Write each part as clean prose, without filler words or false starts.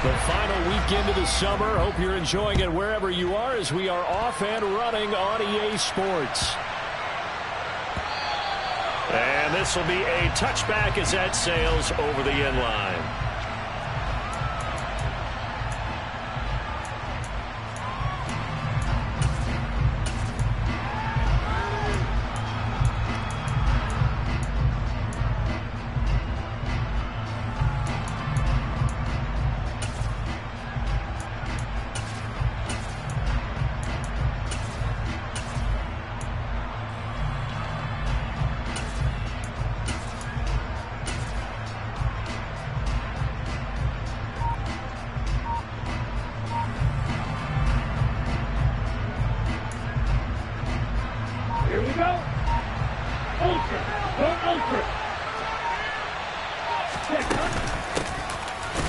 The final weekend of the summer. Hope you're enjoying it wherever you are as we are off and running on EA Sports. And this will be a touchback as that sails over the end line.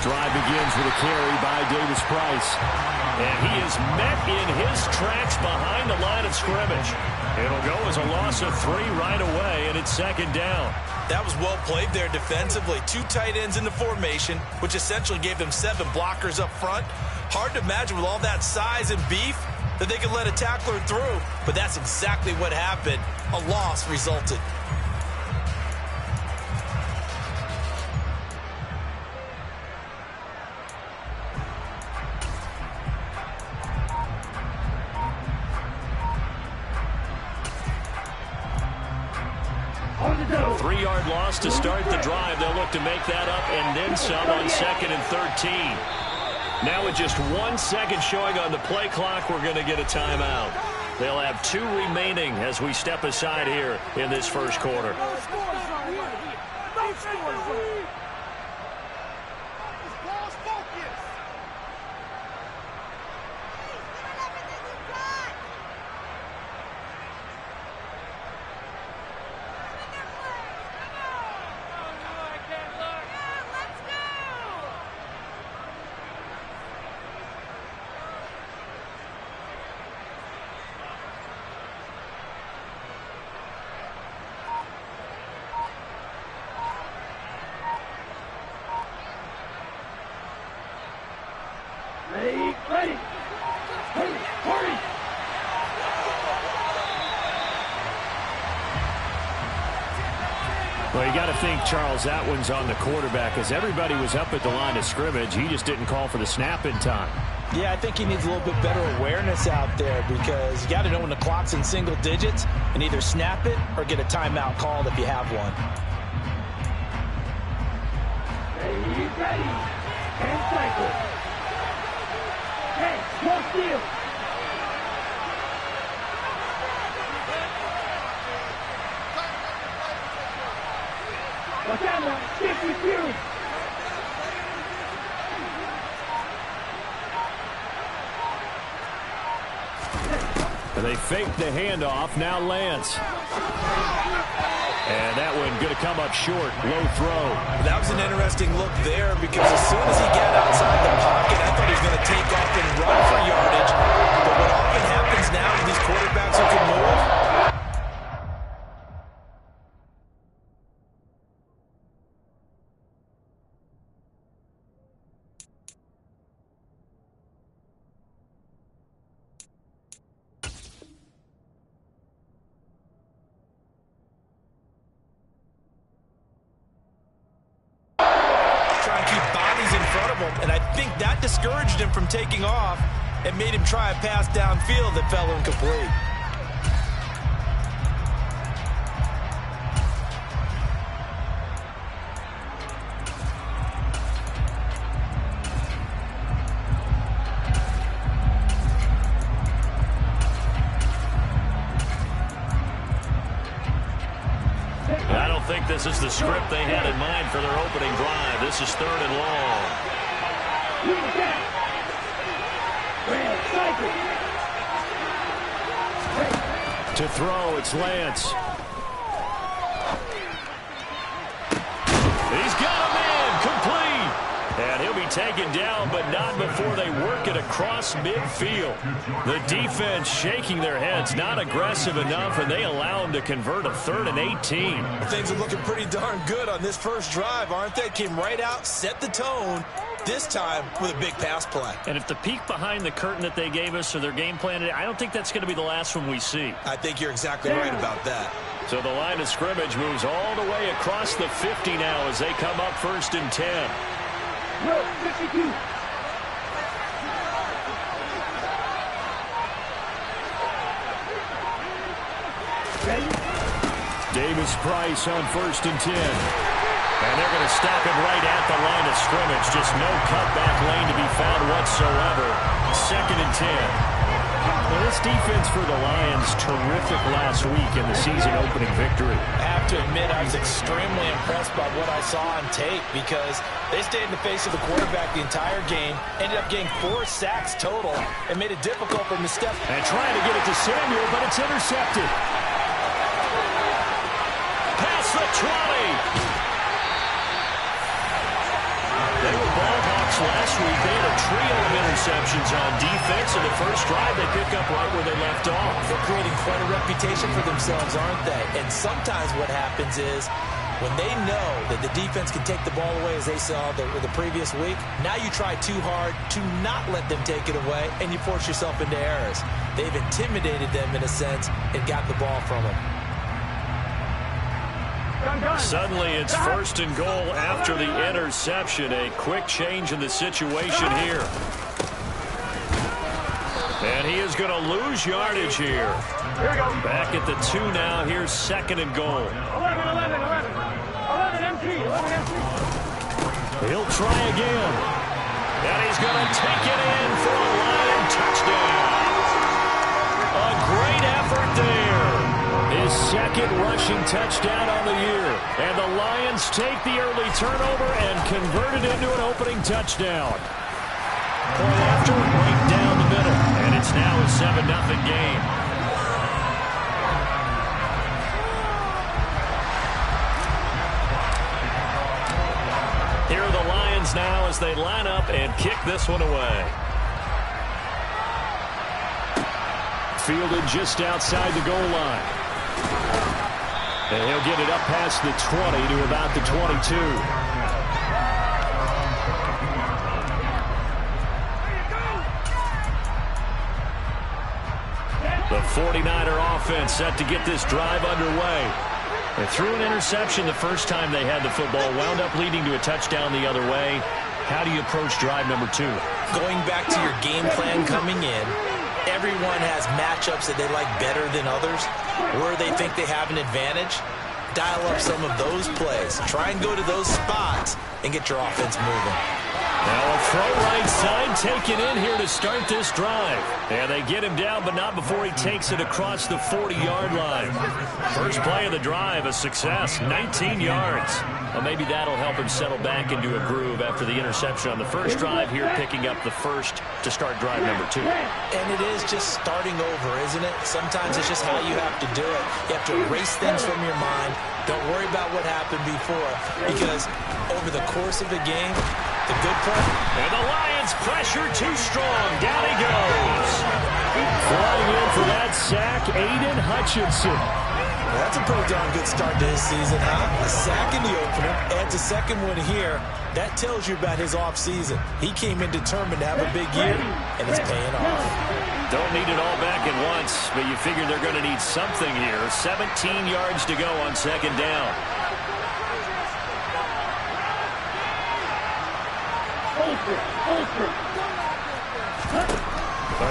Drive begins with a carry by Davis Price. And he is met in his tracks behind the line of scrimmage. It'll go as a loss of 3 right away, and it's second down. That was well played there defensively. 2 tight ends in the formation, which essentially gave them 7 blockers up front. Hard to imagine with all that size and beef that they could let a tackler through, but that's exactly what happened. A loss resulted. Three-yard loss to start the drive. They'll look to make that up and then some on 2nd and 13. Now with just 1 second showing on the play clock, we're going to get a timeout. They'll have 2 remaining as we step aside here in this first quarter. Ready. Hurry. Well, you got to think, Charles, that one's on the quarterback as everybody was up at the line of scrimmage. He just didn't call for the snap in time. Yeah, I think he needs a little bit better awareness out there because you got to know when the clock's in single digits and either snap it or get a timeout called if you have one. Ready. And cycle. Hey, no steal. Watch out now. Stick with you. And they fake the handoff. Now Lance. And that one going to come up short. Low throw. That was an interesting look there because as soon as he got outside the pocket, I thought he was going to take off and run for yardage. But what often happens now with these quarterbacks who can move, and I think that discouraged him from taking off and made him try a pass downfield that fell incomplete. I don't think this is the script they had in mind for their opening drive. This is 3rd and long. To throw, it's Lance. He's got a man, complete. And he'll be taken down, but not before they work it across midfield. The defense shaking their heads, not aggressive enough, and they allow him to convert a 3rd and 18. Things are looking pretty darn good on this first drive, aren't they? Came right out, set the tone, this time with a big pass play. And if the peek behind the curtain that they gave us or their game plan, I don't think that's going to be the last one we see. I think you're exactly right about that. So the line of scrimmage moves all the way across the 50 now as they come up 1st and 10. No, 52. Davis Price on 1st and 10. And they're going to stop him right at the line of scrimmage. Just no cutback lane to be found whatsoever. 2nd and 10. Well, this defense for the Lions, terrific last week in the season-opening victory. I have to admit, I was extremely impressed by what I saw on tape because they stayed in the face of the quarterback the entire game, ended up getting 4 sacks total, and made it difficult for him to step. And trying to get it to Samuel, but it's intercepted. Past the 20. They were ball hawks last week. They had a trio of interceptions on defense. In the first drive, they pick up right where they left off. They're creating quite a reputation for themselves, aren't they? And sometimes what happens is when they know that the defense can take the ball away, as they saw the previous week, now you try too hard to not let them take it away, and you force yourself into errors. They've intimidated them in a sense and got the ball from them. Suddenly it's 1st and goal after the interception. A quick change in the situation here. And he is going to lose yardage here. Back at the 2 now. Here's 2nd and goal. 11 MT. He'll try again. And he's going to take it in for a Lion touchdown. A great effort there. His 2nd rushing touchdown on the year. And the Lions take the early turnover and convert it into an opening touchdown. Point after, right down the middle. And it's now a 7-0 game. Here are the Lions now as they line up and kick this one away. Fielded just outside the goal line. And he'll get it up past the 20 to about the 22. The 49er offense set to get this drive underway. They threw an interception the first time they had the football, wound up leading to a touchdown the other way. How do you approach drive number 2? Going back to your game plan coming in, everyone has matchups that they like better than others, where they think they have an advantage. Dial up some of those plays. Try and go to those spots and get your offense moving. Now a throw right side taken in here to start this drive. And they get him down, but not before he takes it across the 40-yard line. First play of the drive, a success, 19 yards. Well, maybe that'll help him settle back into a groove after the interception on the first drive here, picking up the first to start drive number 2. And it is just starting over, isn't it? Sometimes it's just how you have to do it. You have to erase things from your mind. Don't worry about what happened before, because over the course of the game, the good part. And the Lions pressure too strong. Down he goes. Flying in for that sack, Aiden Hutchinson. Well, that's a pretty darn good start to his season, huh? A sack in the opener, adds a second one here. That tells you about his offseason. He came in determined to have a big year, and it's paying off. Don't need it all back at once, but you figure they're going to need something here. 17 yards to go on 2nd down.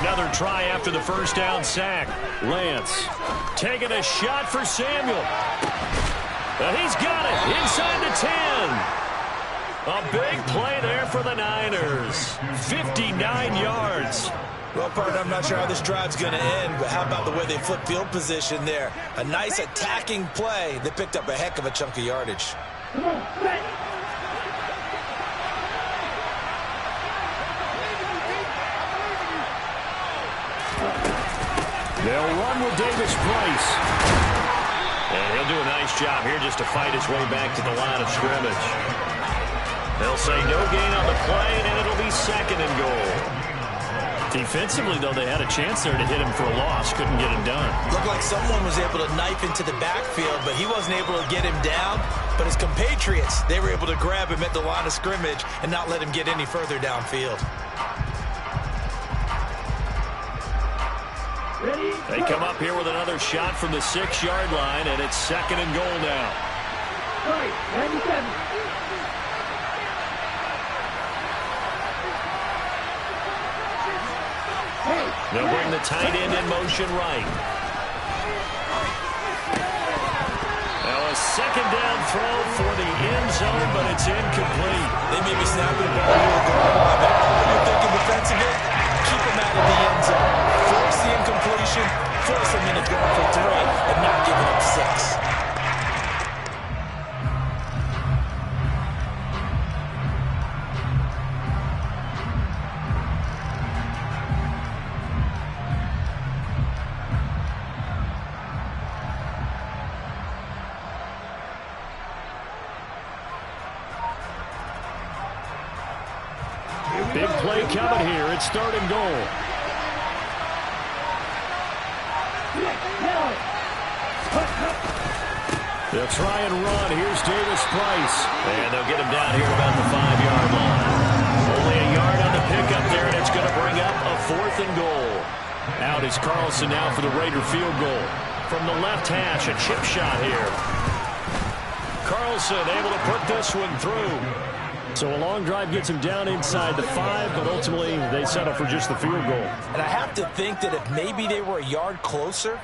Another try after the first down sack. Lance taking a shot for Samuel. He's got it inside the 10. A big play there for the Niners. 59 yards. Well, partner, I'm not sure how this drive's going to end, but how about the way they flip field position there? A nice attacking play. They picked up a heck of a chunk of yardage. They'll run with Davis Price. And he'll do a nice job here just to fight his way back to the line of scrimmage. They'll say no gain on the play, and it'll be 2nd and goal. Defensively, though, they had a chance there to hit him for a loss. Couldn't get it done. Looked like someone was able to knife into the backfield, but he wasn't able to get him down. But his compatriots, they were able to grab him at the line of scrimmage and not let him get any further downfield. They come up here with another shot from the 6-yard line, and it's 2nd and goal now. Right, 97. They'll bring the tight end in motion right. Now a 2nd down throw for the end zone, but it's incomplete. They may be snapping the ball here at the goal line, but when you're thinking defensively, keep him out of the end zone. Force the incompletion, force him into going for 3, and not giving up 6. Big play coming here. It's 3rd and goal. They'll try and run. Here's Davis Price. And they'll get him down here about the 5-yard line. Only a yard on the pickup there, and it's going to bring up a 4th and goal. Out is Carlson now for the Raider field goal. From the left hash, a chip shot here. Carlson able to put this one through. So a long drive gets him down inside the 5, but ultimately they settle for just the field goal. And I have to think that if maybe they were a yard closer,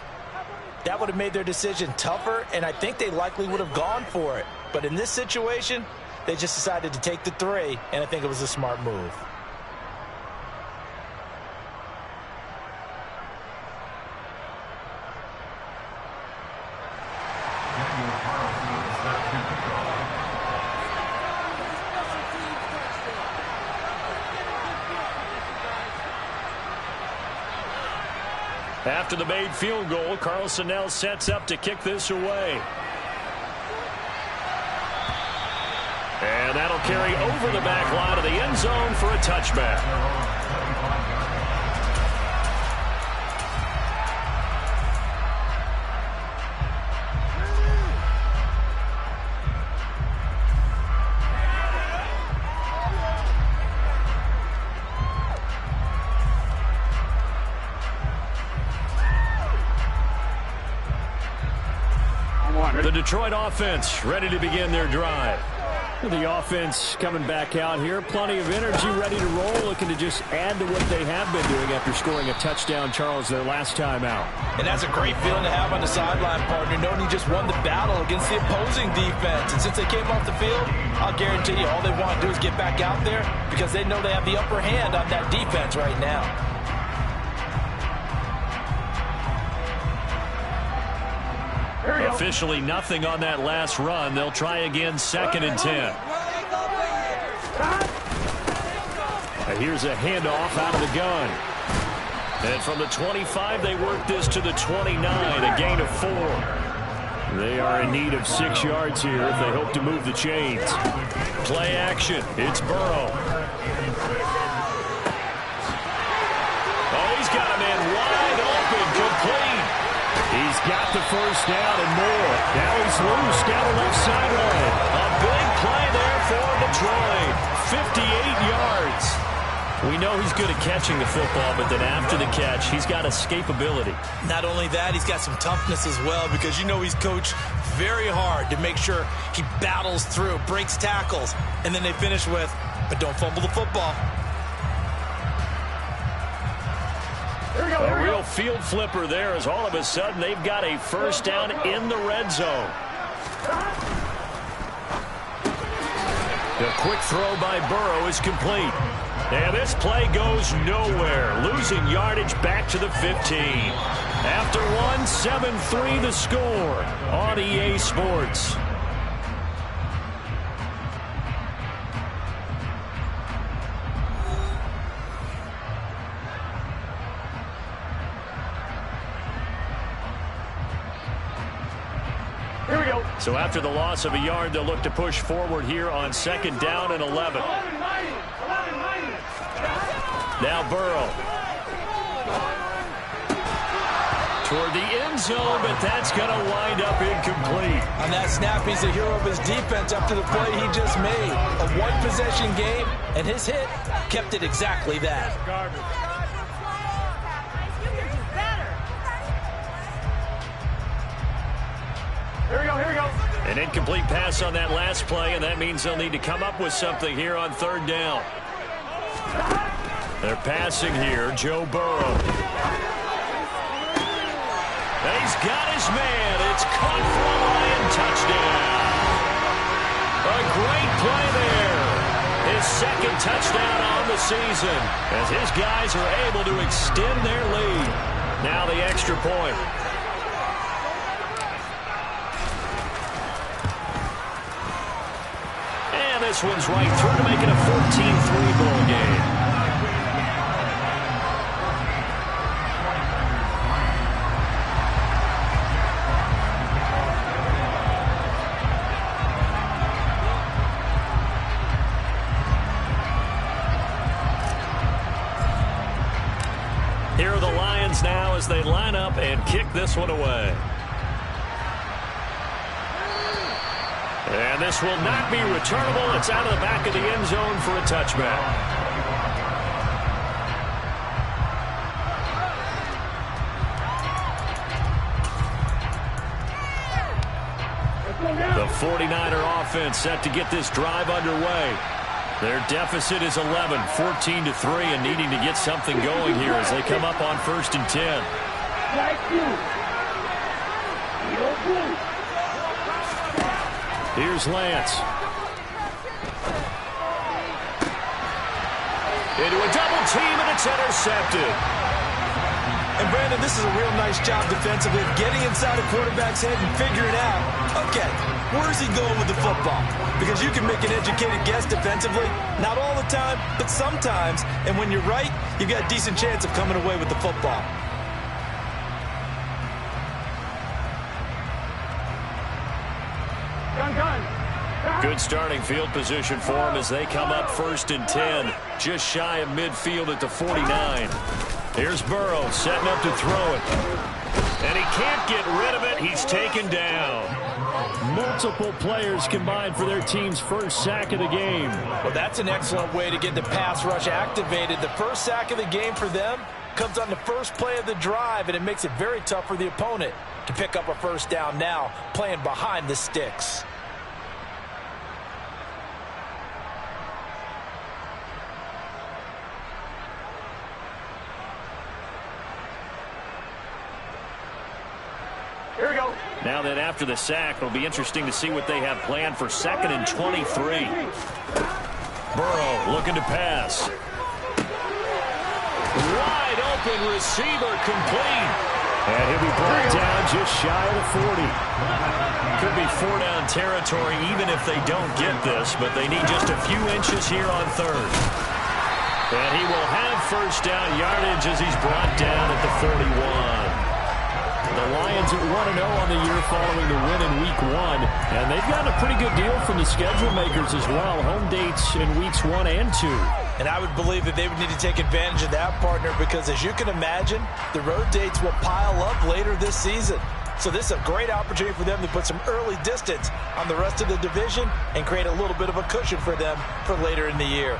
that would have made their decision tougher, and I think they likely would have gone for it. But in this situation, they just decided to take the 3, and I think it was a smart move. After the made field goal, Carlson now sets up to kick this away. And that'll carry over the back line of the end zone for a touchback. The Detroit offense ready to begin their drive. The offense coming back out here. Plenty of energy, ready to roll, looking to just add to what they have been doing after scoring a touchdown, Charles, their last time out. And that's a great feeling to have on the sideline, partner, knowing you just won the battle against the opposing defense. And since they came off the field, I'll guarantee you all they want to do is get back out there because they know they have the upper hand on that defense right now. Officially nothing on that last run. They'll try again, 2nd and 10. Here's a handoff out of the gun. And from the 25, they work this to the 29, a gain of 4. They are in need of 6 yards here if they hope to move the chains. Play action. It's Burrow. Oh, he's got a man wide open, complete. He's got the first down and more. Now he's loose down the left sideline. A big play there for Detroit. 58 yards. We know he's good at catching the football, but then after the catch, he's got escapability. Not only that, he's got some toughness as well because you know he's coached very hard to make sure he battles through, breaks tackles, and then they finish with, but don't fumble the football. A real field flipper there as all of a sudden they've got a first down in the red zone. The quick throw by Burrow is complete. And this play goes nowhere. Losing yardage back to the 15. After one, 7-3 the score on EA Sports. So after the loss of a yard, they'll look to push forward here on 2nd down and 11. Now Burrow. Toward the end zone, but that's going to wind up incomplete. On that snap, he's the hero of his defense after the play he just made. A one-possession game, and his hit kept it exactly that. Here we go, here we go. An incomplete pass on that last play, and that means they'll need to come up with something here on third down. They're passing here, Joe Burrow. He's got his man. It's caught for a Lion touchdown. A great play there. His second touchdown on the season as his guys are able to extend their lead. Now the extra point. And this one's right through to make it a 14-3 ball game. Here are the Lions now as they line up and kick this one away. And this will not be returnable. It's out of the back of the end zone for a touchback. The 49er offense set to get this drive underway. Their deficit is 11, 14-3, and needing to get something going here as they come up on 1st and 10. Here's Lance. Into a double team, and it's intercepted. And Brandon, this is a real nice job defensively of getting inside a quarterback's head and figuring out, okay, where's he going with the football? Because you can make an educated guess defensively, not all the time, but sometimes. And when you're right, you've got a decent chance of coming away with the football. Good starting field position for them as they come up 1st and 10, just shy of midfield at the 49. Here's Burrow setting up to throw it. And he can't get rid of it. He's taken down. Multiple players combined for their team's first sack of the game. Well, that's an excellent way to get the pass rush activated. The first sack of the game for them comes on the first play of the drive, and it makes it very tough for the opponent to pick up a first down now, playing behind the sticks. Here we go. Now that after the sack, it'll be interesting to see what they have planned for 2nd and 23. Burrow looking to pass. Wide open receiver complete. And he'll be brought down just shy of the 40. Could be 4-down territory even if they don't get this, but they need just a few inches here on 3rd. And he will have first down yardage as he's brought down at the 41. The Lions are 1-0 on the year following the win in Week 1, and they've gotten a pretty good deal from the schedule makers as well. Home dates in Weeks 1 and 2. And I would believe that they would need to take advantage of that, partner, because as you can imagine, the road dates will pile up later this season. So this is a great opportunity for them to put some early distance on the rest of the division and create a little bit of a cushion for them for later in the year.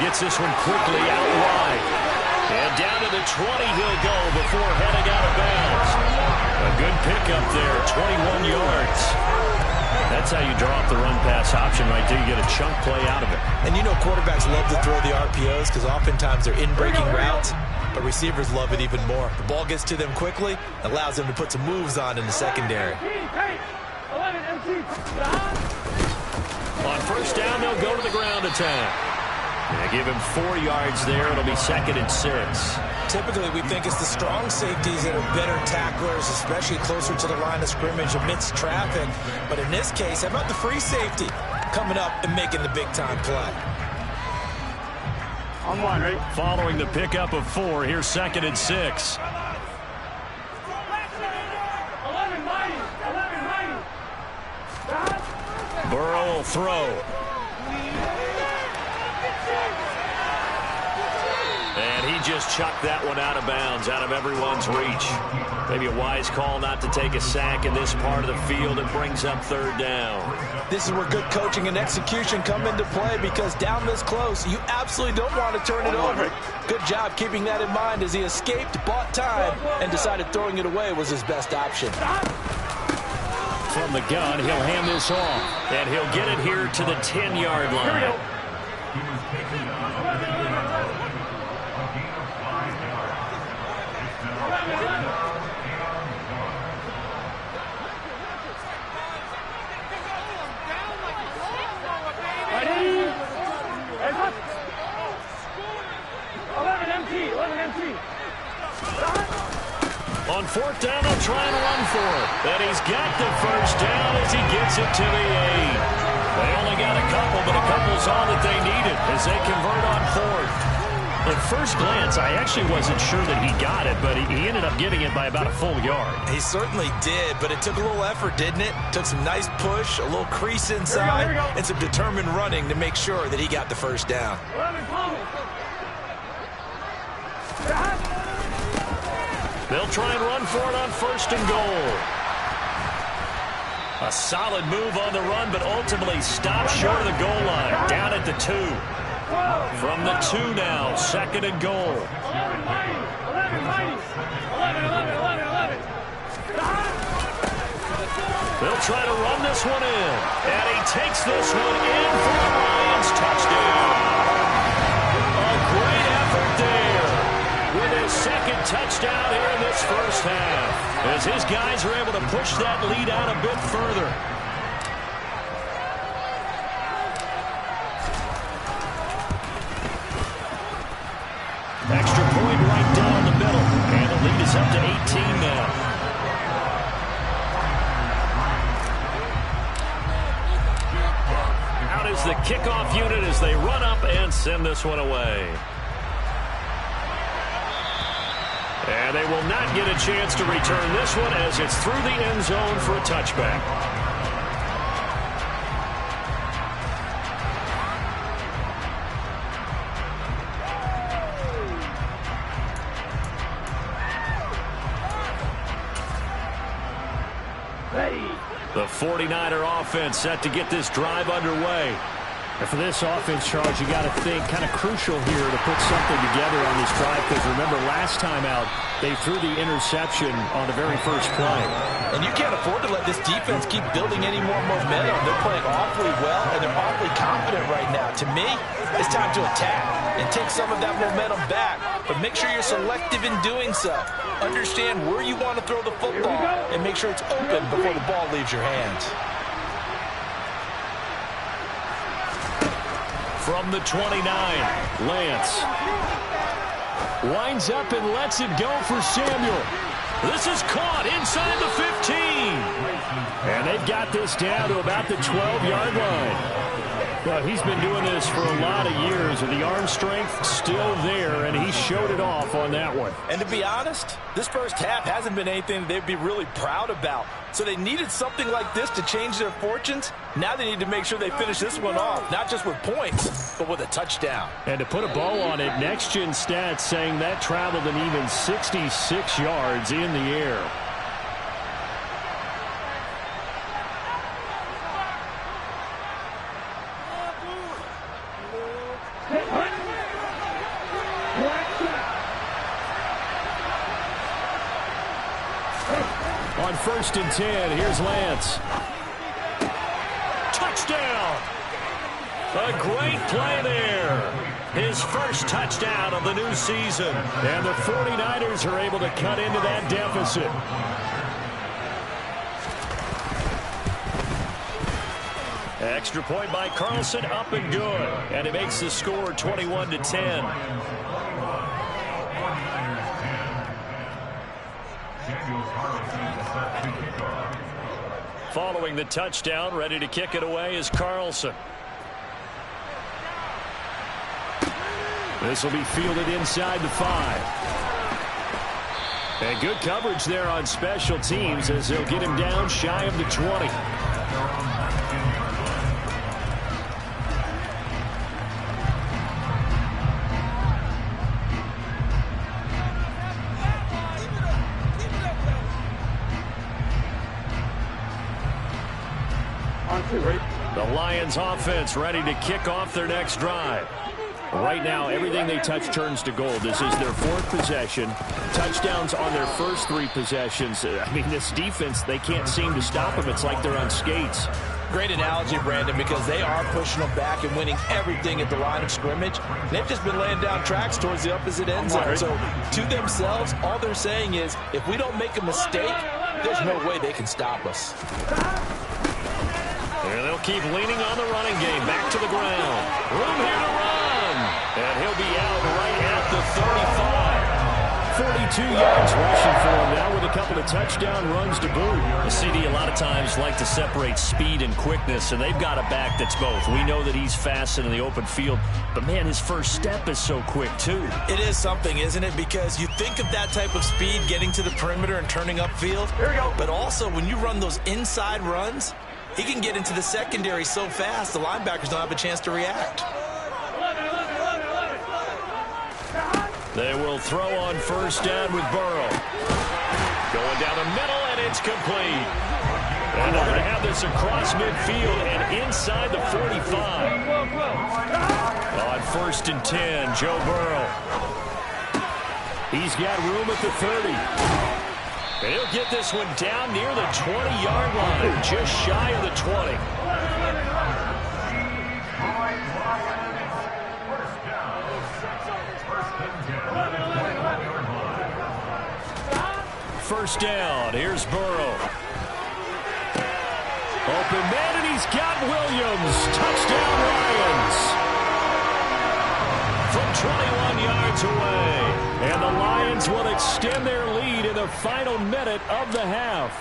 Gets this one quickly out wide. And down to the 20 he'll go before heading out of bounds. A good pickup there, 21 yards. That's how you draw up the run-pass option right there. You get a chunk play out of it. And you know quarterbacks love to throw the RPOs because oftentimes they're in-breaking routes, but receivers love it even more. The ball gets to them quickly, allows them to put some moves on in the secondary. On first down, they'll go to the ground attack. They give him 4 yards there. It'll be 2nd and 6. Typically, we think it's the strong safeties that are better tacklers, especially closer to the line of scrimmage amidst traffic. But in this case, how about the free safety coming up and making the big-time play? On one, ready? Following the pickup of 4, here's 2nd and 6. 11 mighty. Burrow will throw. And he just chucked that one out of bounds, out of everyone's reach. Maybe a wise call not to take a sack in this part of the field. It brings up 3rd down. This is where good coaching and execution come into play, because down this close, you absolutely don't want to turn it over. Good job keeping that in mind as he escaped, bought time, and decided throwing it away was his best option. From the gun, he'll hand this off. And he'll get it here to the 10-yard line. On 4th down, they'll try and run for it. And he's got the 1st down as he gets it to the 8. They only got a couple, but a couple's all that they needed as they convert on 4th. At first glance, I actually wasn't sure that he got it, but he ended up getting it by about a full yard. He certainly did, but it took a little effort, didn't it? Took some nice push, a little crease inside, and some determined running to make sure that he got the 1st down. They'll try and run for it on 1st and goal. A solid move on the run, but ultimately stopped short of the goal line. Down at the 2. From the 2 now, 2nd and goal. 11 mighty. 11. They'll try to run this one in. And he takes this one in for the Lions. Touchdown. A great effort there with his 2nd touchdown here in this 1st half, as his guys are able to push that lead out a bit further. Extra point right down the middle, and the lead is up to 18 now. Out is the kickoff unit as they run up and send this one away. And they will not get a chance to return this one as it's through the end zone for a touchback. The 49er offense set to get this drive underway. And for this offense, Charles, you got to think kind of crucial here to put something together on this drive, because remember last time out they threw the interception on the very first play. And you can't afford to let this defense keep building any more momentum. They're playing awfully well, and they're awfully confident right now. To me, it's time to attack and take some of that momentum back. But make sure you're selective in doing so. Understand where you want to throw the football and make sure it's open before the ball leaves your hands. From the 29, Lance winds up and lets it go for Samuel. This is caught inside the 15. And they've got this down to about the 12-yard line. Well, he's been doing this for a lot of years, and the arm strength still there, and he showed it off on that one. And to be honest, this first half hasn't been anything they'd be really proud about. So they needed something like this to change their fortunes. Now they need to make sure they finish this one off, not just with points, but with a touchdown. And to put a bow on it, Next Gen Stats saying that traveled an even 66 yards in the air. On 1st and 10, here's Lance. Touchdown! A great play there. His first touchdown of the new season. And the 49ers are able to cut into that deficit. Extra point by Carlson, up and good. And it makes the score 21-10. Following the touchdown, ready to kick it away is Carlson. This will be fielded inside the 5. And good coverage there on special teams as they'll get him down shy of the 20. The Lions offense ready to kick off their next drive. Right now, everything they touch turns to gold. This is their 4th possession. Touchdowns on their first 3 possessions. I mean, this defense, they can't seem to stop them. It's like they're on skates. Great analogy, Brandon, because they are pushing them back and winning everything at the line of scrimmage. They've just been laying down tracks towards the opposite end zone. So to themselves, all they're saying is, if we don't make a mistake, there's no way they can stop us. And they'll keep leaning on the running game. Back to the ground. Room here to run. And he'll be out right at the 35. 42 yards rushing for him now with a couple of touchdown runs to boot. The CD a lot of times like to separate speed and quickness, and they've got a back that's both. We know that he's fast in the open field, but, man, his first step is so quick, too. It is something, isn't it? Because you think of that type of speed getting to the perimeter and turning upfield, but also when you run those inside runs, he can get into the secondary so fast the linebackers don't have a chance to react. They will throw on first down with Burrow. Going down the middle, and it's complete. And they're going to have this across midfield and inside the 45. On 1st and 10, Joe Burrow. He's got room at the 30. And he'll get this one down near the 20-yard line, just shy of the 20. First down, here's Burrow. Open man, and he's got Williams. Touchdown, Lions. From 21 yards away. And the Lions will extend their lead in the final minute of the half.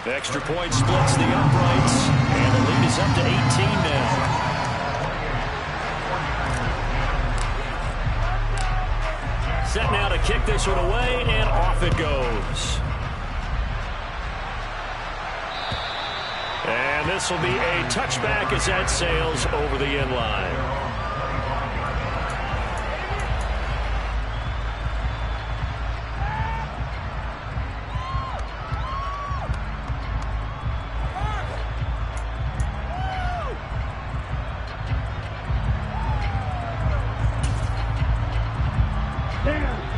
Extra point splits the uprights, and the lead is up to 18 now. Set now to kick this one away, and off it goes. And this will be a touchback as that sails over the end line.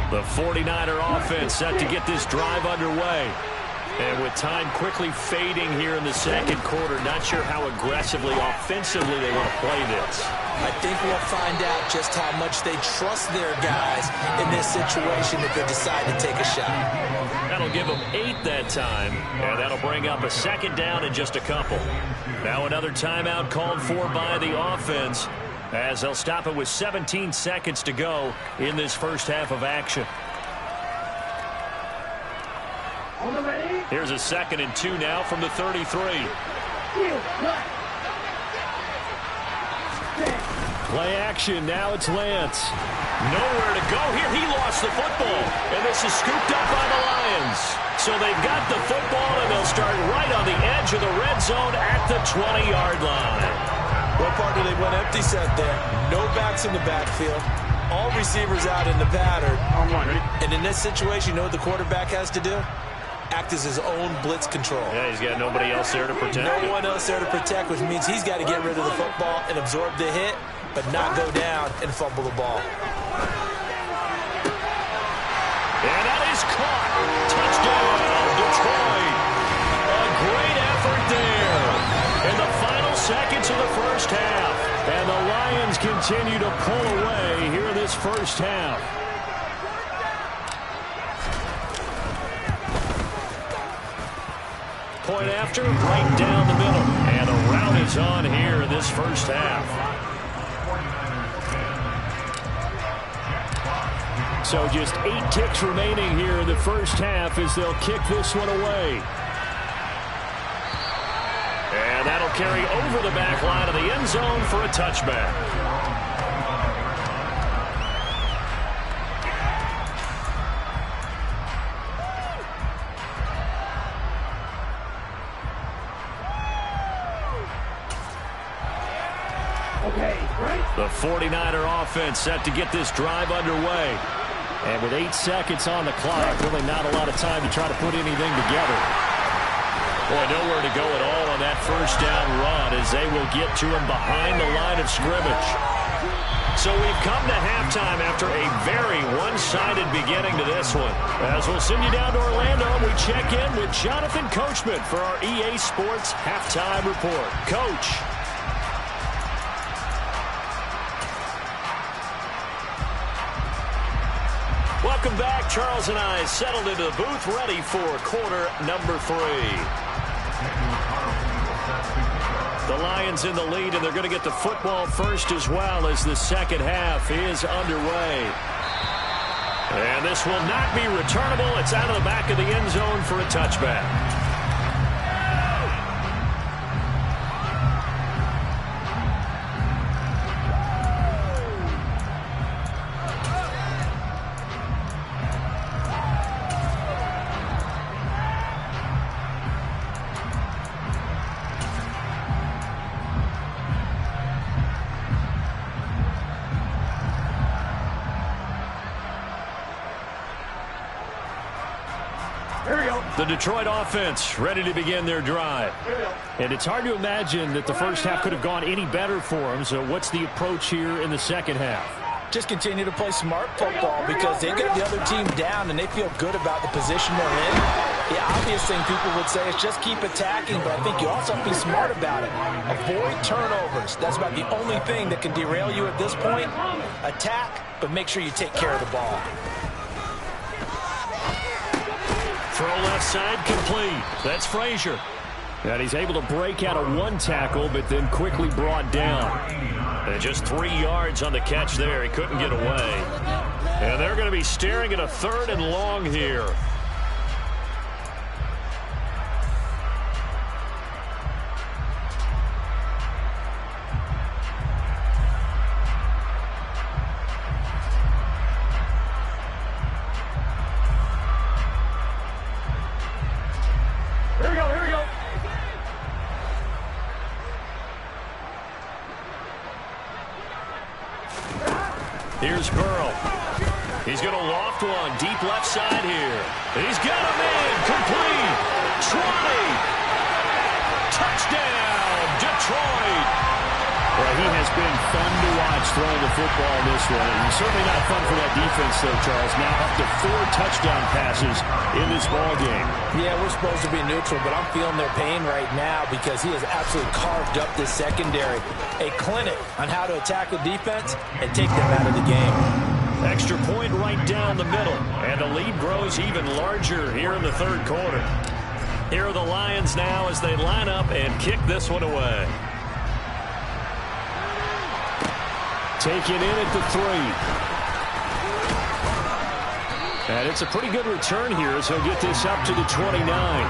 The 49er offense set to get this drive underway. And with time quickly fading here in the second quarter, not sure how aggressively, offensively they want to play this. I think we'll find out just how much they trust their guys in this situation if they decide to take a shot. That'll give them 8 that time, and that'll bring up a second down in just a couple. Now another timeout called for by the offense, as they'll stop it with 17 seconds to go in this first half of action. Here's a 2nd and 2 now from the 33. Play action. Now it's Lance. Nowhere to go here. He lost the football. And this is scooped up by the Lions. So they've got the football, and they'll start right on the edge of the red zone at the 20-yard line. What part do they went empty set there? No backs in the backfield. All receivers out in the pattern. And in this situation, you know what the quarterback has to do? Act as his own blitz control. Yeah, he's got nobody else there to protect. No one else there to protect, which means he's got to get rid of the football and absorb the hit, but not go down and fumble the ball. And that is caught. Touchdown, Detroit. A great effort there. In the final seconds of the first half. And the Lions continue to pull away here in this first half. Point after, right down the middle. And a rout is on here in this first half. So just 8 ticks remaining here in the first half as they'll kick this one away. And that'll They'll carry over the back line of the end zone for a touchback. The 49er offense set to get this drive underway. And with 8 seconds on the clock, really not a lot of time to try to put anything together. Boy, nowhere to go at all on that first down run as they will get to him behind the line of scrimmage. So we've come to halftime after a very one-sided beginning to this one. As we'll send you down to Orlando, we check in with Jonathan Coachman for our EA Sports Halftime Report. Coach. Welcome back. Charles and I settled into the booth, ready for quarter number 3. The Lions in the lead, and they're going to get the football first as well as the second half is underway. And this will not be returnable. It's out of the back of the end zone for a touchback. The Detroit offense ready to begin their drive. And it's hard to imagine that the first half could have gone any better for them. So what's the approach here in the second half? Just continue to play smart football because they get the other team down and they feel good about the position they're in. The obvious thing people would say is just keep attacking, but I think you also have to be smart about it. Avoid turnovers. That's about the only thing that can derail you at this point. Attack, but make sure you take care of the ball. Throw left side complete. That's Frazier. And he's able to break out of one tackle, but then quickly brought down. And just 3 yards on the catch there. He couldn't get away. And they're going to be staring at a 3rd and long here. Here's Burrow. He's going to loft one deep left side here. He's got a man complete. 20. Touchdown, Detroit. Well, he has been fun to watch throwing the football in this one. And certainly not fun for that defense, though, Charles. Now up to 4 touchdown passes in this ball game. Yeah, we're supposed to be neutral, but I'm feeling their pain right now because he has absolutely carved up this secondary. A clinic on how to attack the defense and take them out of the game. Extra point right down the middle, and the lead grows even larger here in the 3rd quarter. Here are the Lions now as they line up and kick this one away. Taken in at the 3. And it's a pretty good return here as he'll get this up to the 29.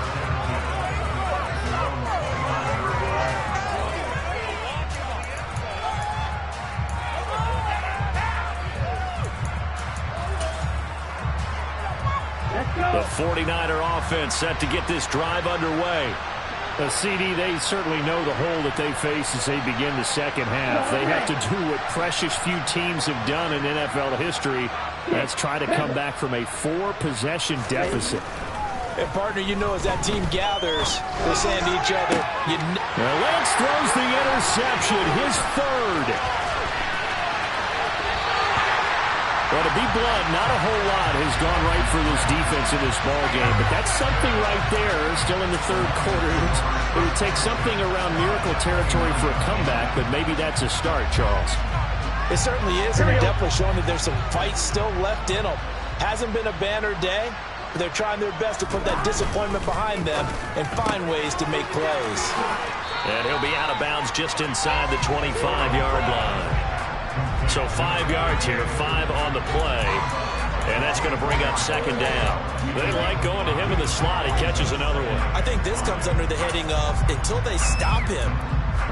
The 49er offense set to get this drive underway. CD, they certainly know the hole that they face as they begin the second half. They have to do what precious few teams have done in NFL history. That's try to come back from a 4-possession deficit. And, partner, you know as that team gathers, they're saying to each other, Now Lance throws the interception, his 3rd. Well, to be blunt, not a whole lot has gone right for this defense in this ball game, but that's something right there. Still in the 3rd quarter. It would take something around miracle territory for a comeback, but maybe that's a start, Charles. It certainly is, and they're definitely showing that there's some fight still left in them. Hasn't been a banner day, but they're trying their best to put that disappointment behind them and find ways to make plays. And he'll be out of bounds just inside the 25-yard line. So 5 yards here, 5 on the play. And that's going to bring up second down. They like going to him in the slot. He catches another one. I think this comes under the heading of until they stop him,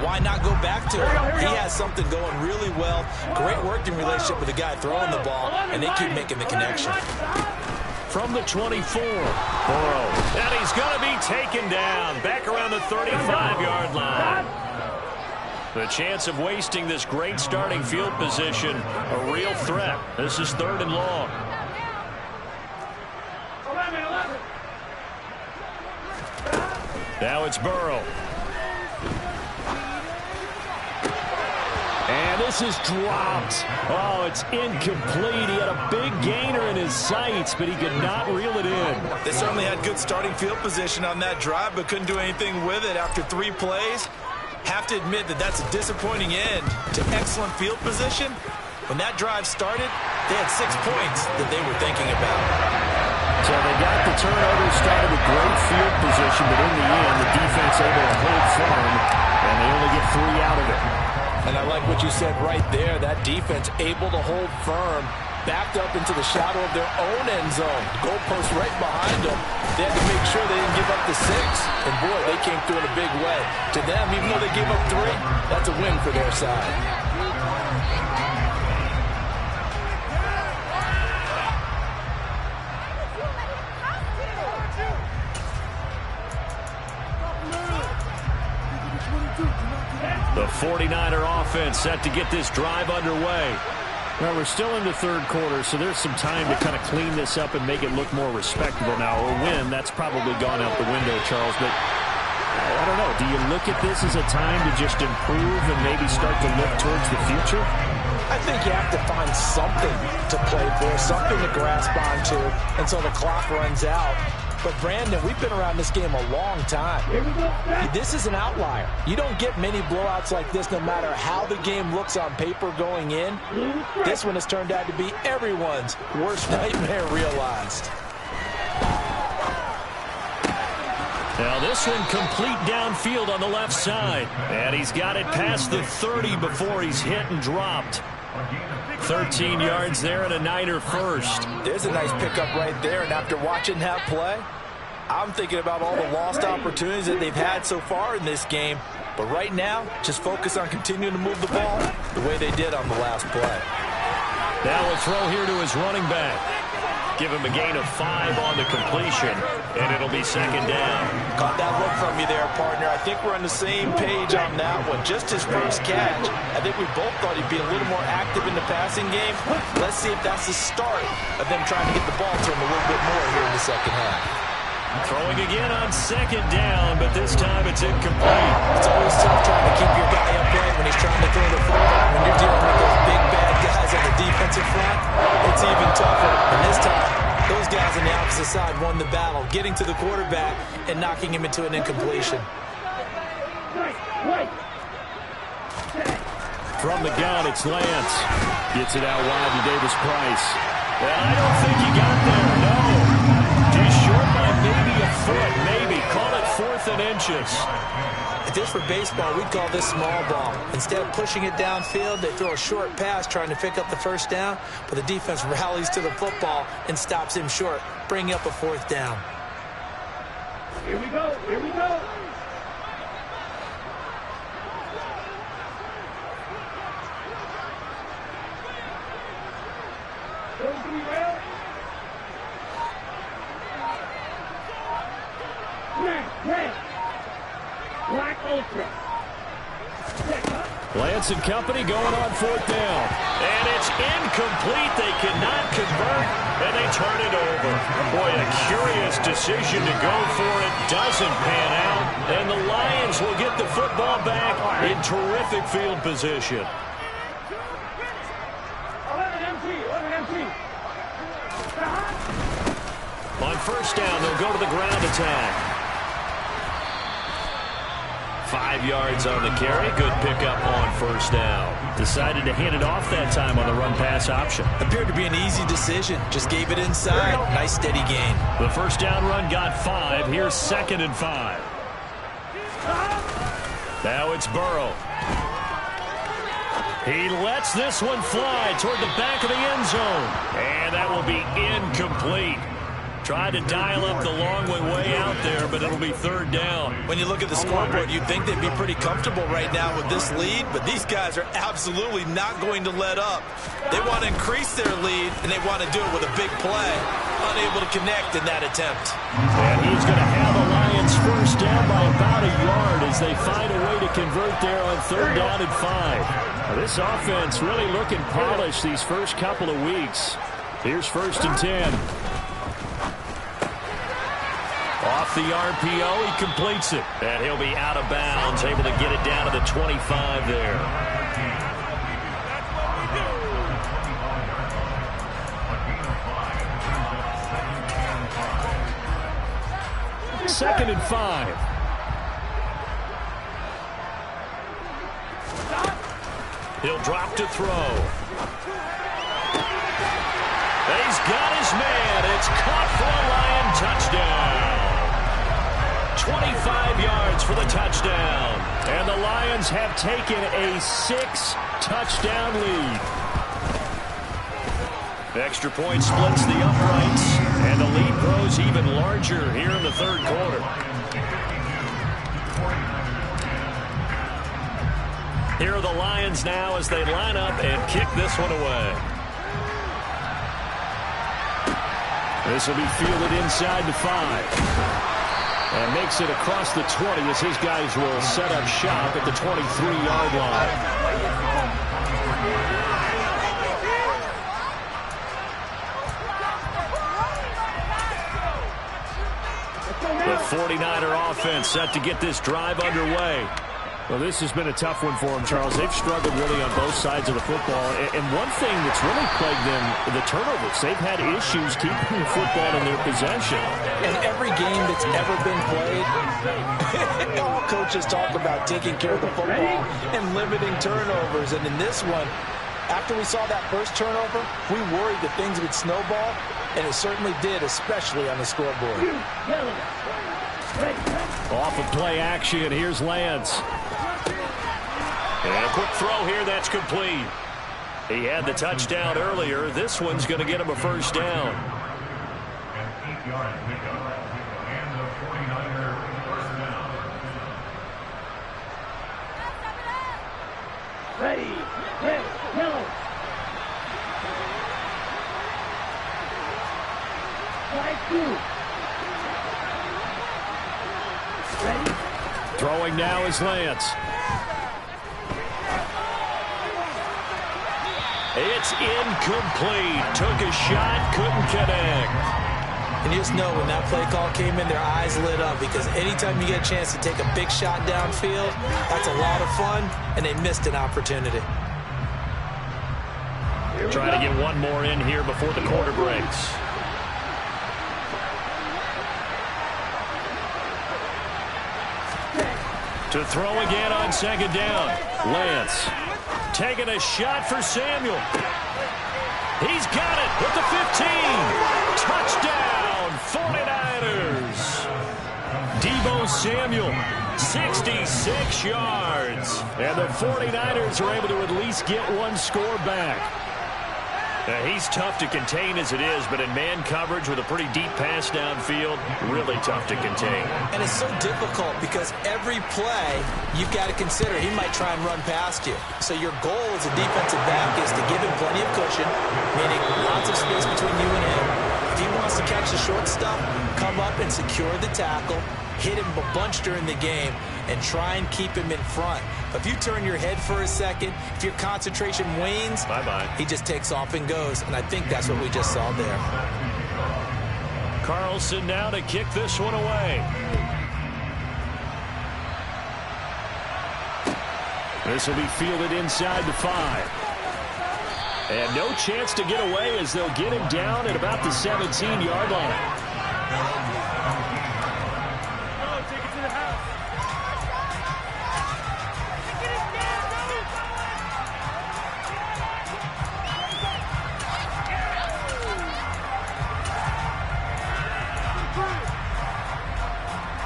why not go back to him? He has something going really well. Great working relationship with the guy throwing the ball, and they keep making the connection. From the 24, Burrow. And he's going to be taken down back around the 35-yard line. The chance of wasting this great starting field position, a real threat. This is 3rd and long. Now it's Burrow. And this is dropped. Oh, it's incomplete. He had a big gainer in his sights, but he could not reel it in. They certainly had good starting field position on that drive, but couldn't do anything with it after 3 plays. Have to admit that that's a disappointing end to excellent field position. When that drive started, they had 6 points that they were thinking about. So they got the turnover, started with great field position, but in the end, the defense able to hold firm, and they only get 3 out of it. And I like what you said right there. That defense able to hold firm, backed up into the shadow of their own end zone. Goalpost right behind them. They had to make sure they didn't give up the 6. And boy, they came through in a big way. To them, even though they gave up 3, that's a win for their side. The 49er offense set to get this drive underway. Well, we're still in the 3rd quarter, so there's some time to kind of clean this up and make it look more respectable now. A win, that's probably gone out the window, Charles, but I don't know. Do you look at this as a time to just improve and maybe start to look towards the future? I think you have to find something to play for, something to grasp onto until the clock runs out. But, Brandon, we've been around this game a long time. This is an outlier. You don't get many blowouts like this no matter how the game looks on paper going in. This one has turned out to be everyone's worst nightmare realized. Now this one complete downfield on the left side. And he's got it past the 30 before he's hit and dropped. 13 yards there and a Niner first. There's a nice pickup right there, and after watching that play, I'm thinking about all the lost opportunities that they've had so far in this game. But right now, just focus on continuing to move the ball the way they did on the last play. Now a throw here to his running back. Give him a gain of 5 on the completion, and it'll be second down. Caught that look from you there, partner. I think we're on the same page on that one. Just his first catch. I think we both thought he'd be a little more active in the passing game. Let's see if that's the start of them trying to get the ball to him a little bit more here in the second half. Throwing again on second down, but this time it's incomplete. It's always tough trying to keep your guy upright when he's trying to throw the football. When you're dealing with those big, bad guys on the defensive front, it's even tougher. And this time, those guys on the opposite side won the battle, getting to the quarterback and knocking him into an incompletion. From the gun, it's Lance. Gets it out wide to Davis Price. And I don't think he got there, no. He's short by maybe a foot, maybe. Call it 4th and inches. If this were baseball, we'd call this small ball. Instead of pushing it downfield, they throw a short pass trying to pick up the first down, but the defense rallies to the football and stops him short, bringing up a 4th down. Here we go, here we go. Lance and company going on 4th down. And it's incomplete. They cannot convert, and they turn it over. Boy, a curious decision to go for it. Doesn't pan out, and the Lions will get the football back in terrific field position. 11 MT. On first down, they'll go to the ground attack. 5 yards on the carry. Good pickup on first down. Decided to hand it off that time on the run-pass option. Appeared to be an easy decision. Just gave it inside. Nice steady gain. The first down run got 5. Here's 2nd and 5. Now it's Burrow. He lets this one fly toward the back of the end zone. And that will be incomplete. Tried to dial up the long way out there, but it'll be third down. When you look at the scoreboard, you'd think they'd be pretty comfortable right now with this lead, but these guys are absolutely not going to let up. They want to increase their lead, and they want to do it with a big play. Unable to connect in that attempt. And he's going to have the Lions first down by about a yard as they find a way to convert there on third down and 5. Now, this offense really looking polished these first couple of weeks. Here's first and 10. Off the RPO, he completes it. And he'll be out of bounds, able to get it down to the 25 there. Second and 5. He'll drop to throw. He's got his man. It's caught for a Lion touchdown. 25 yards for the touchdown. And the Lions have taken a 6-touchdown lead. Extra point splits the uprights, and the lead grows even larger here in the third quarter. Here are the Lions now as they line up and kick this one away. This will be fielded inside the 5. And makes it across the 20 as his guys will set up shop at the 23-yard line. The 49er offense set to get this drive underway. Well, this has been a tough one for them, Charles. They've struggled really on both sides of the football. And one thing that's really plagued them, the turnovers. They've had issues keeping the football in their possession. And every game that's ever been played, all coaches talk about taking care of the football and limiting turnovers. And in this one, after we saw that first turnover, we worried that things would snowball, and it certainly did, especially on the scoreboard. Off of play action, here's Lance. And a quick throw here, that's complete. He had the touchdown earlier. This one's going to get him a first down. Ready, red, yellow. Flag 2. Ready. Throwing now is Lance. It's incomplete. Took a shot, couldn't connect. And you just know when that play call came in, their eyes lit up, because anytime you get a chance to take a big shot downfield, that's a lot of fun, and they missed an opportunity. Trying to get one more in here before the quarter breaks. To throw again on second down. Lance taking a shot for Samuel. He's got it with the 15. Touchdown, 49ers. Deebo Samuel, 66 yards. And the 49ers are able to at least get one score back. He's tough to contain as it is, but in man coverage with a pretty deep pass downfield, really tough to contain. And it's so difficult because every play you've got to consider he might try and run past you. So your goal as a defensive back is to give him plenty of cushion, meaning lots of space between you and him. If he wants to catch the short stuff, come up and secure the tackle, hit him a bunch during the game, and try and keep him in front. But if you turn your head for a second, if your concentration wanes, bye-bye. He just takes off and goes. And I think that's what we just saw there. Carlson now to kick this one away. This will be fielded inside the 5. And no chance to get away as they'll get him down at about the 17-yard line.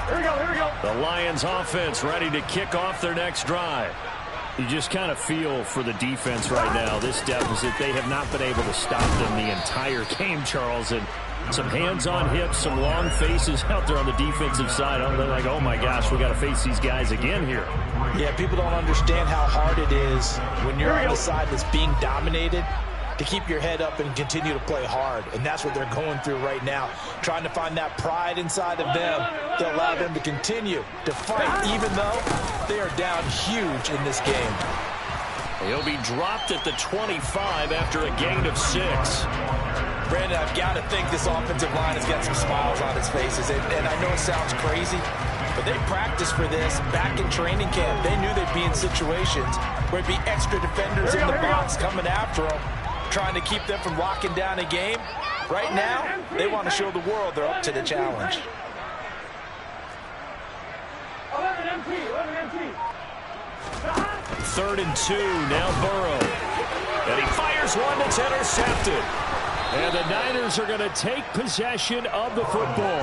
Here we go. The Lions offense ready to kick off their next drive. You just kind of feel for the defense right now, this deficit. They have not been able to stop them the entire game, Charles. And some hands on hips, some long faces out there on the defensive side. They're like, oh, my gosh, we got to face these guys again here. Yeah, people don't understand how hard it is when you're on the side that's being dominated to keep your head up and continue to play hard. And that's what they're going through right now, trying to find that pride inside of them to allow them to continue to fight, even though they are down huge in this game. He'll be dropped at the 25 after a gain of 6. Brandon, I've got to think this offensive line has got some smiles on its faces. And I know it sounds crazy, but they practiced for this back in training camp. They knew they'd be in situations where it'd be extra defenders in the box coming after them, trying to keep them from locking down a game. Right now, they want to show the world they're up to the challenge. 3rd and 2, now Burrow. And he fires one that's intercepted. And the Niners are going to take possession of the football.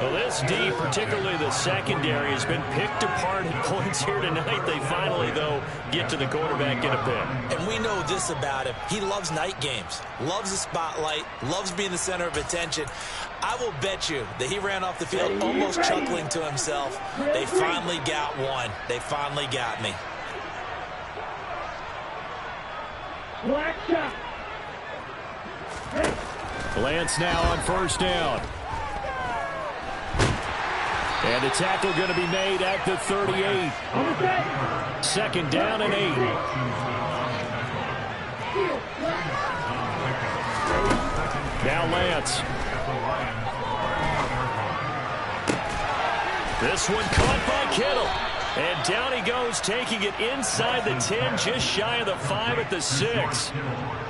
Well, this D, particularly the secondary, has been picked apart at points here tonight. They finally, though, get to the quarterback in a pick. And we know this about him. He loves night games, loves the spotlight, loves being the center of attention. I will bet you that he ran off the field almost chuckling to himself. They finally got one. They finally got me. Black shot. Lance now on 1st down. And the tackle going to be made at the 38. 2nd down and 8. Now Lance. This one caught by Kittle. And down he goes, taking it inside the 10, just shy of the 5 at the 6.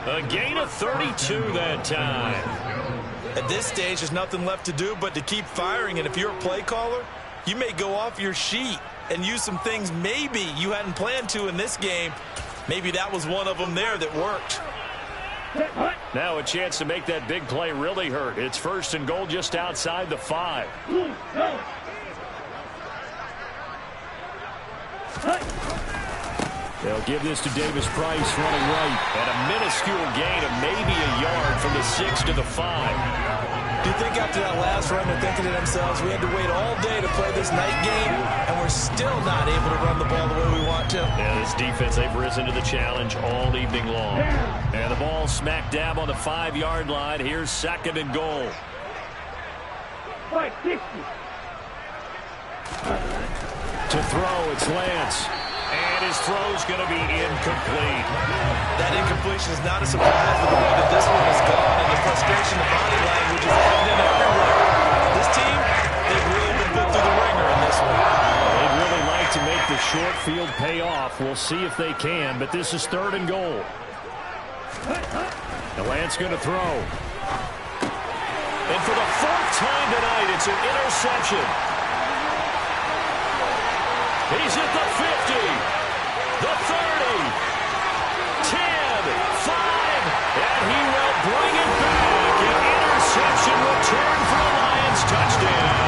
A gain of 32 that time. At this stage, there's nothing left to do but to keep firing. And if you're a play caller, you may go off your sheet and use some things maybe you hadn't planned to in this game. Maybe that was one of them there that worked. Now a chance to make that big play really hurt. It's 1st and goal just outside the 5. They'll give this to Davis Price running right. And a minuscule gain of maybe a yard from the 6 to the 5. Do you think after that last run they're thinking to themselves, we had to wait all day to play this night game, and we're still not able to run the ball the way we want to? Yeah, this defense, they've risen to the challenge all evening long. And the ball smack dab on the 5-yard line. Here's 2nd and goal. 60. To throw, it's Lance. And his throw's going to be incomplete. That incompletion is not a surprise with the way that this one has gone, and the frustration, the body language is evident everywhere. This team, they've really been put through the ringer in this one. They'd really like to make the short field pay off. We'll see if they can, but this is 3rd and goal. And Lance going to throw. And for the 4th time tonight, it's an interception. He's at the 50, the 30, 10, 5, and he will bring it back. An interception return for a Lions touchdown.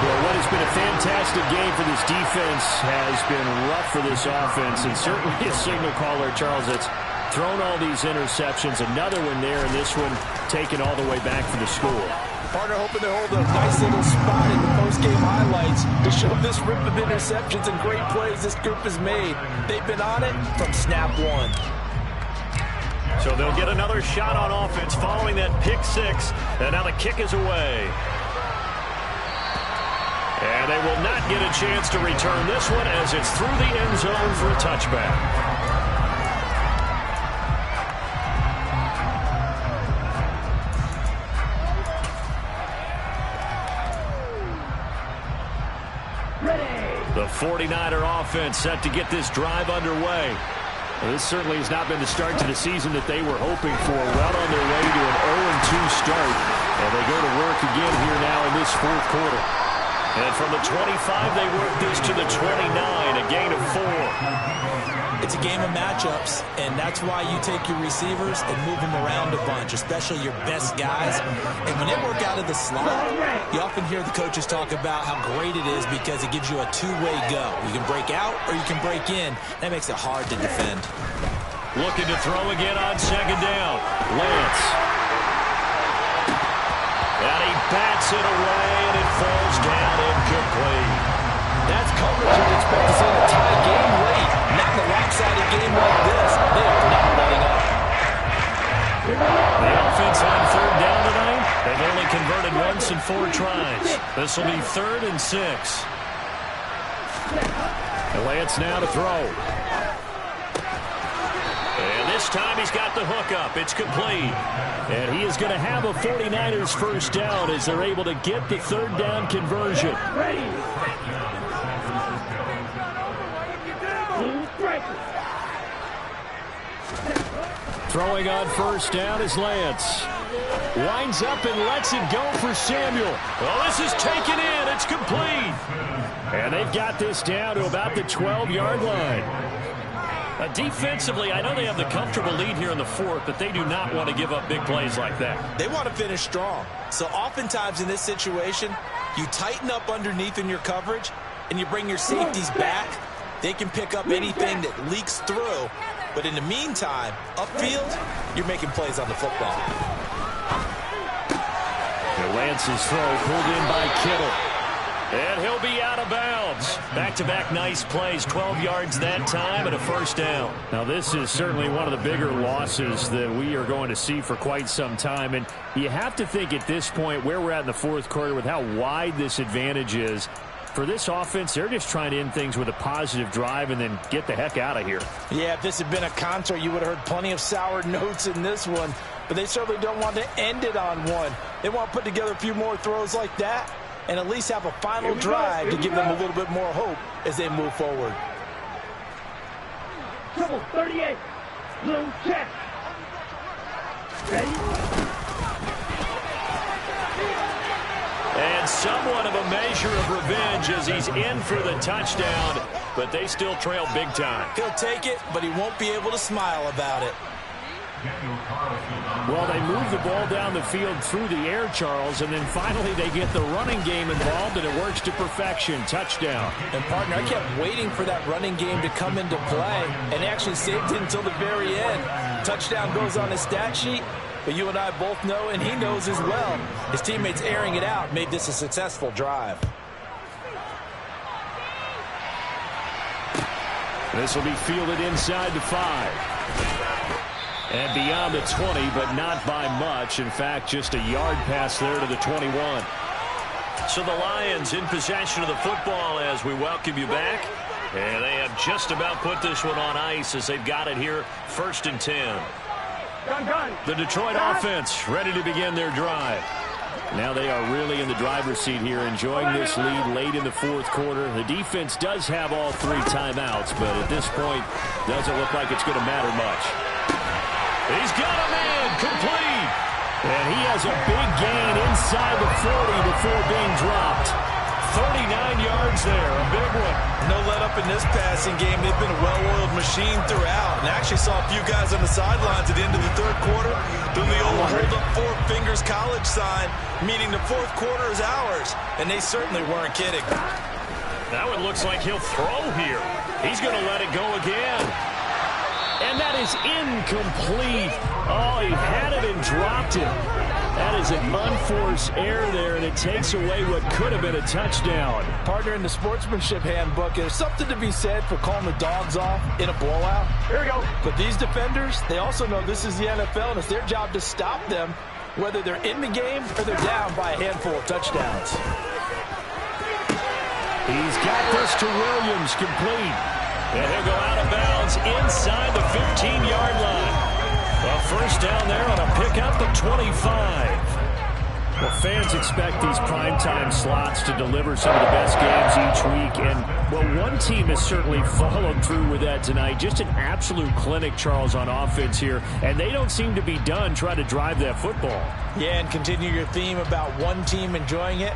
Well, what has been a fantastic game for this defense has been rough for this offense, and certainly a signal caller, Charles, that's thrown all these interceptions. Another one there, and this one taken all the way back for the score. Partner hoping to hold a nice little spot in the post-game highlights to show this rip of interceptions and great plays this group has made. They've been on it from snap 1. So they'll get another shot on offense following that pick 6, and now the kick is away. And they will not get a chance to return this one as it's through the end zone for a touchback. The 49er offense set to get this drive underway. Well, this certainly has not been the start to the season that they were hoping for. Well on their way to an 0-2 start. And they go to work again here now in this 4th quarter. And from the 25, they work this to the 29, a gain of 4. It's a game of matchups, and that's why you take your receivers and move them around a bunch, especially your best guys. And when they work out of the slot, you often hear the coaches talk about how great it is because it gives you a two-way go. You can break out or you can break in. That makes it hard to defend. Looking to throw again on second down. Lance. And he bats it away, and it falls down incomplete. That's coverage you'd expect to see in a tie game late. Not in a lopsided game like this. They are not letting up. The offense on third down tonight. They've only converted once in 4 tries. This will be 3rd and 6. And Lance now to throw. And this time he's got the hook up. It's complete. And he is going to have a 49ers first down as they're able to get the third down conversion. Throwing on first down is Lance. Winds up and lets it go for Samuel. Well, this is taken in. It's complete. And they've got this down to about the 12-yard line. Defensively, I know they have the comfortable lead here in the 4th, but they do not want to give up big plays like that. They want to finish strong. So oftentimes in this situation, you tighten up underneath in your coverage, and you bring your safeties back. They can pick up anything that leaks through. But in the meantime, upfield, you're making plays on the football. Lance's throw pulled in by Kittle. And he'll be out of bounds. Back-to-back nice plays, 12 yards that time and a first down. Now, this is certainly one of the bigger losses that we are going to see for quite some time. And you have to think at this point where we're at in the 4th quarter with how wide this advantage is. For this offense, they're just trying to end things with a positive drive and then get the heck out of here. Yeah, if this had been a concert, you would have heard plenty of sour notes in this one. But they certainly don't want to end it on one. They want to put together a few more throws like that and at least have a final drive to give them a little bit more hope as they move forward. Trouble 38. Blue check. Ready? And somewhat of a measure of revenge as he's in for the touchdown, but they still trail big time. He'll take it, but he won't be able to smile about it. Well, they move the ball down the field through the air, Charles, and then finally they get the running game involved, and it works to perfection. Touchdown. And, partner, I kept waiting for that running game to come into play, and actually saved it until the very end. Touchdown goes on his stat sheet, but you and I both know, and he knows as well, his teammates airing it out made this a successful drive. This will be fielded inside the 5. And beyond the 20, but not by much. In fact, just a yard pass there to the 21. So the Lions in possession of the football as we welcome you back. And they have just about put this one on ice as they've got it here, 1st and 10. The Detroit offense ready to begin their drive. Now they are really in the driver's seat here, enjoying this lead late in the 4th quarter. The defense does have all 3 timeouts, but at this point, doesn't look like it's going to matter much. He's got a man complete. And he has a big gain inside the 40 before being dropped. 39 yards there, a big one. No let up in this passing game. They've been a well-oiled machine throughout. And actually saw a few guys on the sidelines at the end of the 3rd quarter doing the old hold up 4 fingers college sign, meaning the 4th quarter is ours. And they certainly weren't kidding. Now it looks like he'll throw here. He's going to let it go again. And that is incomplete. Oh, he had it and dropped it. That is an unforced error there, and it takes away what could have been a touchdown. Partner, in the sportsmanship handbook, there's something to be said for calling the dogs off in a blowout. Here we go. But these defenders, they also know this is the NFL, and it's their job to stop them, whether they're in the game or they're down by a handful of touchdowns. He's got this to Williams, complete. And he'll go out of bounds inside the 15-yard line. A first down there on a pickup of 25. Well, fans expect these primetime slots to deliver some of the best games each week. And, well, one team has certainly followed through with that tonight. Just an absolute clinic, Charles, on offense here. And they don't seem to be done trying to drive that football. Yeah, and continue your theme about one team enjoying it.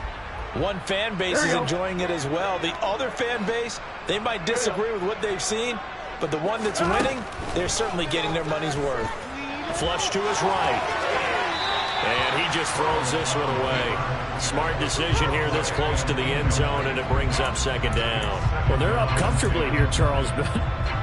One fan base is enjoying it as well. The other fan base, they might disagree with what they've seen, but the one that's winning, they're certainly getting their money's worth. Flush to his right. And he just throws this one away. Smart decision here this close to the end zone, and it brings up second down. Well, they're up comfortably here, Charles, but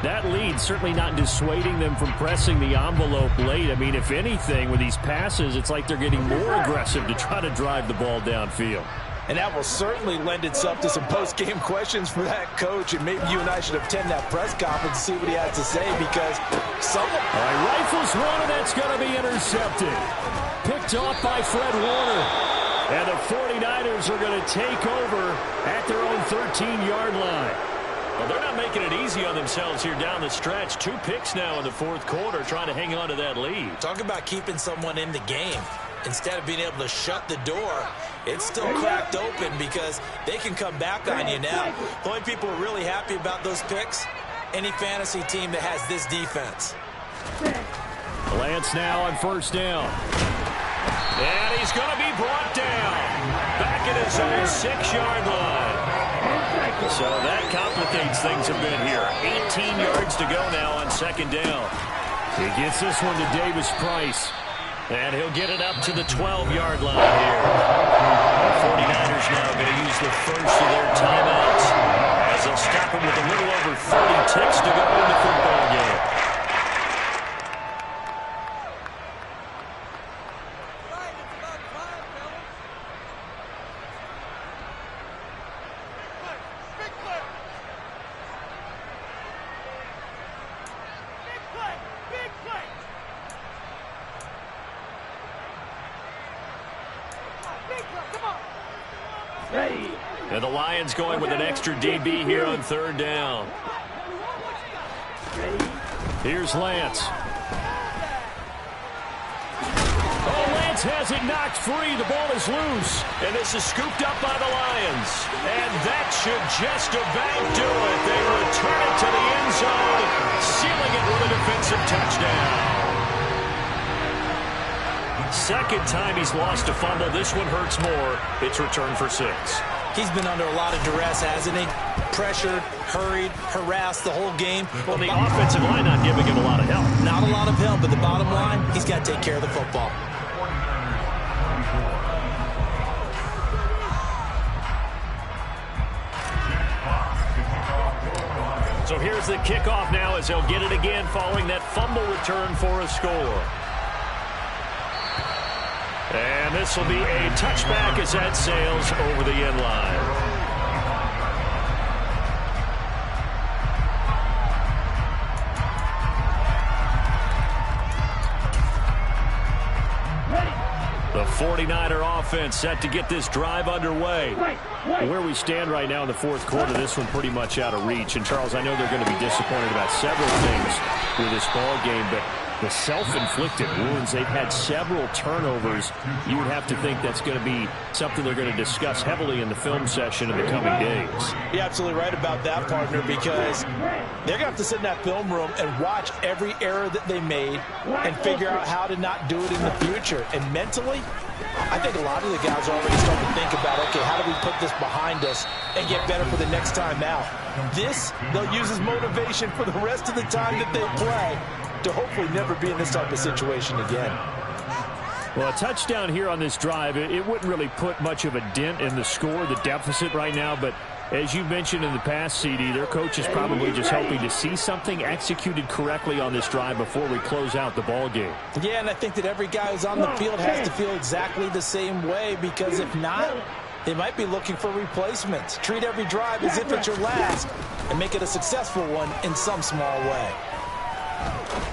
that lead certainly not dissuading them from pressing the envelope late. I mean, if anything, with these passes, it's like they're getting more aggressive to try to drive the ball downfield. And that will certainly lend itself to some post-game questions for that coach. And maybe you and I should attend that press conference and see what he has to say, because someone... All right, rifles one, and that's going to be intercepted. Picked off by Fred Warner. And the 49ers are going to take over at their own 13-yard line. Well, they're not making it easy on themselves here down the stretch. 2 picks now in the fourth quarter, trying to hang on to that lead. Talk about keeping someone in the game. Instead of being able to shut the door, it's still cracked open because they can come back on you now. The only people who are really happy about those picks, any fantasy team that has this defense. Lance now on first down. And he's going to be brought down back at his own 6-yard line. So that complicates things a bit here. 18 yards to go now on second down. He gets this one to Davis Price. And he'll get it up to the 12-yard line here. The 49ers now going to use the first of their timeouts as they'll stop him with a little over 30 ticks to go in the football game. And the Lions going with an extra DB here on third down. Here's Lance. Oh, Lance has it knocked free. The ball is loose. And this is scooped up by the Lions. And that should just about do it. They return it to the end zone, sealing it with a defensive touchdown. Second time he's lost a fumble. This one hurts more. It's returned for 6. He's been under a lot of duress, hasn't he? Pressured, hurried, harassed the whole game. Well, the offensive line not giving him a lot of help. Not a lot of help, but the bottom line, he's got to take care of the football. So here's the kickoff now as they'll get it again following that fumble return for a score. And this will be a touchback as that sails over the end line. The 49er offense set to get this drive underway. Where we stand right now in the fourth quarter, this one pretty much out of reach. And, Charles, I know they're going to be disappointed about several things with this ball game, but the self-inflicted wounds, they've had several turnovers. You would have to think that's going to be something they're going to discuss heavily in the film session in the coming days. You're absolutely right about that, partner, because they're going to have to sit in that film room and watch every error that they made and figure out how to not do it in the future. And mentally, I think a lot of the guys are already starting to think about, okay, how do we put this behind us and get better for the next time out? This, they'll use as motivation for the rest of the time that they play to hopefully never be in this type of situation again. Well, a touchdown here on this drive, it wouldn't really put much of a dent in the score, the deficit right now, but as you mentioned in the past, CD, their coach is probably just hoping to see something executed correctly on this drive before we close out the ball game. Yeah, and I think that every guy who's on the field has to feel exactly the same way, because if not, they might be looking for replacements. Treat every drive as if it's your last and make it a successful one in some small way.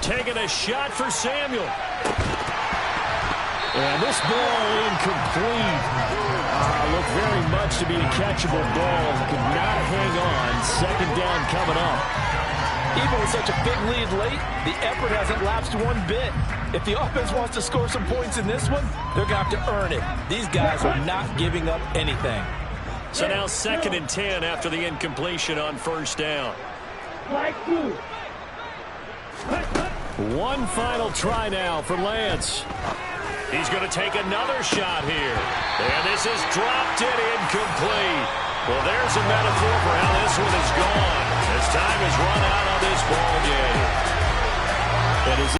Taking a shot for Samuel. And this ball incomplete. Looked very much to be a catchable ball. Could not hang on. Second down coming up. Even with such a big lead late, the effort hasn't lapsed one bit. If the offense wants to score some points in this one, they're going to have to earn it. These guys are not giving up anything. So now 2nd and 10 after the incompletion on first down. One final try now for Lance. He's going to take another shot here. And this is dropped in incomplete. Well, there's a metaphor for how this one is gone, as time has run out on this ball game. And